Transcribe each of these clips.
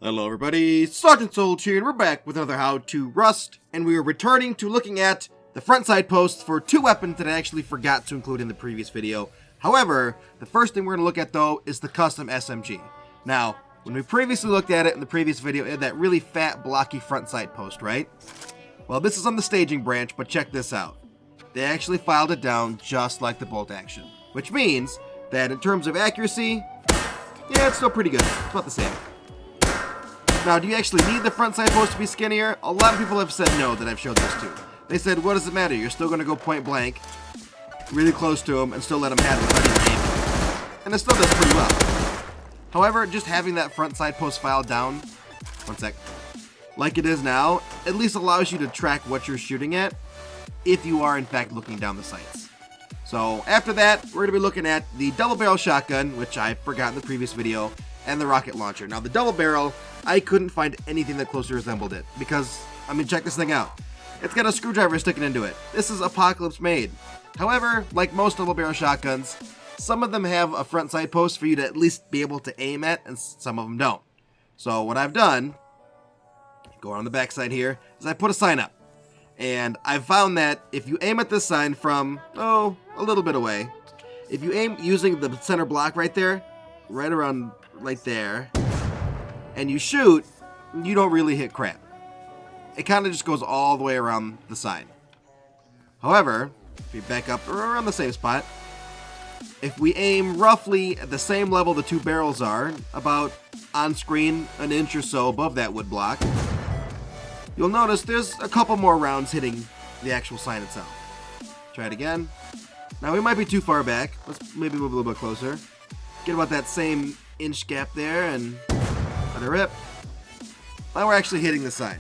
Hello everybody, Sergeant Soldier here, and we're back with another How to Rust, and we are returning to looking at the front side posts for two weapons that I actually forgot to include in the previous video. However, the first thing we're going to look at though is the custom SMG. Now, when we previously looked at it in the previous video, it had that really fat blocky front side post, right? Well, this is on the staging branch, but check this out. They actually filed it down just like the bolt action, which means that in terms of accuracy, yeah, it's still pretty good. It's about the same. Now, do you actually need the front side post to be skinnier? A lot of people have said no that I've showed this to. They said, what does it matter? You're still going to go point blank, really close to them, and still let them have it without even aiming. And it still does pretty well. However, just having that front side post filed down, one sec, like it is now, at least allows you to track what you're shooting at if you are in fact looking down the sights. So after that, we're going to be looking at the double barrel shotgun, which I forgot in the previous video, and the rocket launcher. Now the double barrel, I couldn't find anything that closely resembled it because, I mean, check this thing out. It's got a screwdriver sticking into it. This is Apocalypse made. However, like most double barrel shotguns, some of them have a front side post for you to at least be able to aim at, and some of them don't. So what I've done, go on the back side here, is I put a sign up. And I've found that if you aim at this sign from, a little bit away, if you aim using the center block right there, right around right there, and you shoot, you don't really hit crap. It kind of just goes all the way around the side. However, if you back up around the same spot, if we aim roughly at the same level the two barrels are, about on screen an inch or so above that wood block, you'll notice there's a couple more rounds hitting the actual sign itself. Try it again. Now we might be too far back. Let's maybe move a little bit closer. Get about that same inch gap there and let it rip. Now we're actually hitting the sign.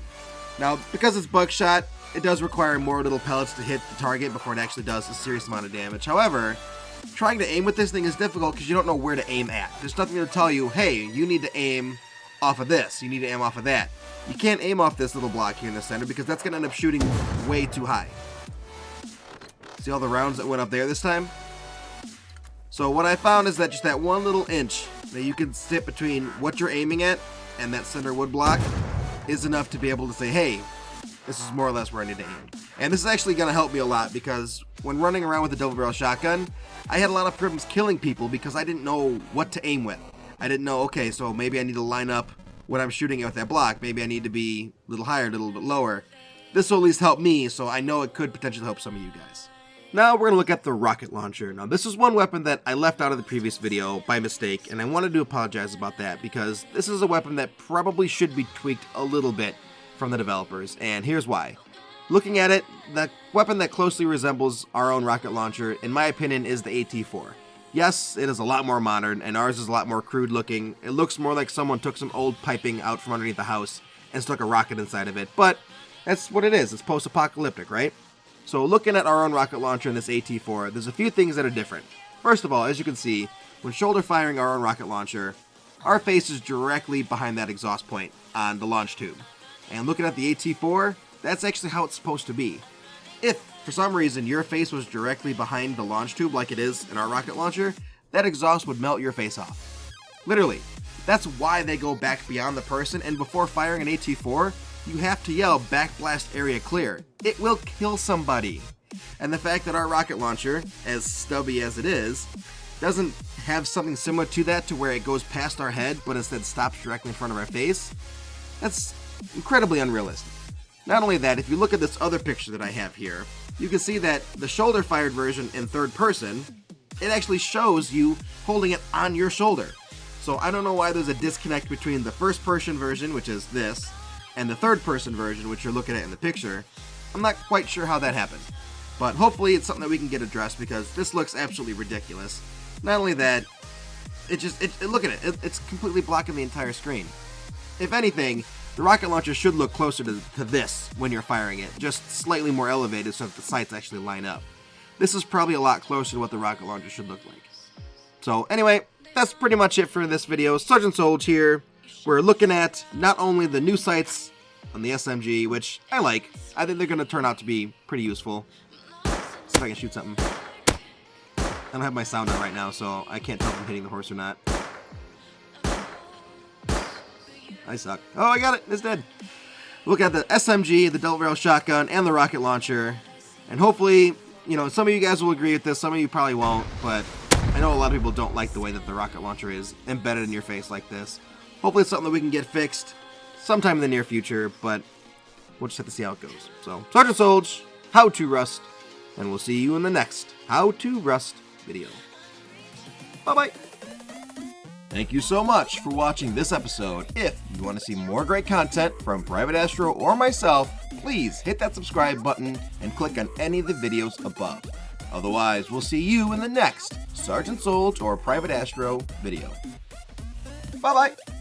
Now, because it's buckshot, it does require more little pellets to hit the target before it actually does a serious amount of damage. However, trying to aim with this thing is difficult because you don't know where to aim at. There's nothing to tell you, hey, you need to aim off of this, you need to aim off of that. You can't aim off this little block here in the center because that's going to end up shooting way too high. See all the rounds that went up there this time? So what I found is that just that one little inch that you can sit between what you're aiming at and that center wood block is enough to be able to say, hey, this is more or less where I need to aim. And this is actually going to help me a lot because when running around with a double barrel shotgun, I had a lot of problems killing people because I didn't know what to aim with. I didn't know, okay, so maybe I need to line up when I'm shooting it with that block. Maybe I need to be a little higher, a little bit lower. This will at least help me, so I know it could potentially help some of you guys. Now we're going to look at the rocket launcher. Now this is one weapon that I left out of the previous video by mistake, and I wanted to apologize about that because this is a weapon that probably should be tweaked a little bit from the developers, and here's why. Looking at it, the weapon that closely resembles our own rocket launcher, in my opinion, is the AT-4. Yes, it is a lot more modern, and ours is a lot more crude looking. It looks more like someone took some old piping out from underneath the house and stuck a rocket inside of it, but that's what it is. It's post-apocalyptic, right? So looking at our own rocket launcher in this AT-4, there's a few things that are different. First of all, as you can see, when shoulder firing our own rocket launcher, our face is directly behind that exhaust point on the launch tube. And looking at the AT-4, that's actually how it's supposed to be. If, for some reason, your face was directly behind the launch tube like it is in our rocket launcher, that exhaust would melt your face off. Literally. That's why they go back beyond the person, and before firing an AT-4, you have to yell, backblast area clear. It will kill somebody. And the fact that our rocket launcher, as stubby as it is, doesn't have something similar to that to where it goes past our head, but instead stops directly in front of our face, that's incredibly unrealistic. Not only that, if you look at this other picture that I have here, you can see that the shoulder-fired version in third person, it actually shows you holding it on your shoulder. So I don't know why there's a disconnect between the first-person version, which is this, and the third-person version, which you're looking at in the picture. I'm not quite sure how that happened, but hopefully it's something that we can get addressed because this looks absolutely ridiculous. Not only that, look at it, it's completely blocking the entire screen. If anything, the rocket launcher should look closer to this when you're firing it, just slightly more elevated so that the sights actually line up. This is probably a lot closer to what the rocket launcher should look like. So anyway, that's pretty much it for this video. Sergeant Soldier here. We're looking at not only the new sights on the SMG, which I like. I think they're going to turn out to be pretty useful. See if I can shoot something. I don't have my sound on right now, so I can't tell if I'm hitting the horse or not. I suck. Oh, I got it. It's dead. Look at the SMG, the double barrel shotgun, and the rocket launcher. And hopefully, you know, some of you guys will agree with this, some of you probably won't, but I know a lot of people don't like the way that the rocket launcher is embedded in your face like this. Hopefully it's something that we can get fixed sometime in the near future, but we'll just have to see how it goes. So, Sergeant Solge, How to Rust, and we'll see you in the next How to Rust video. Bye-bye. Thank you so much for watching this episode. If you want to see more great content from Private Astro or myself, please hit that subscribe button and click on any of the videos above. Otherwise, we'll see you in the next Sergeant Solge or Private Astro video. Bye-bye.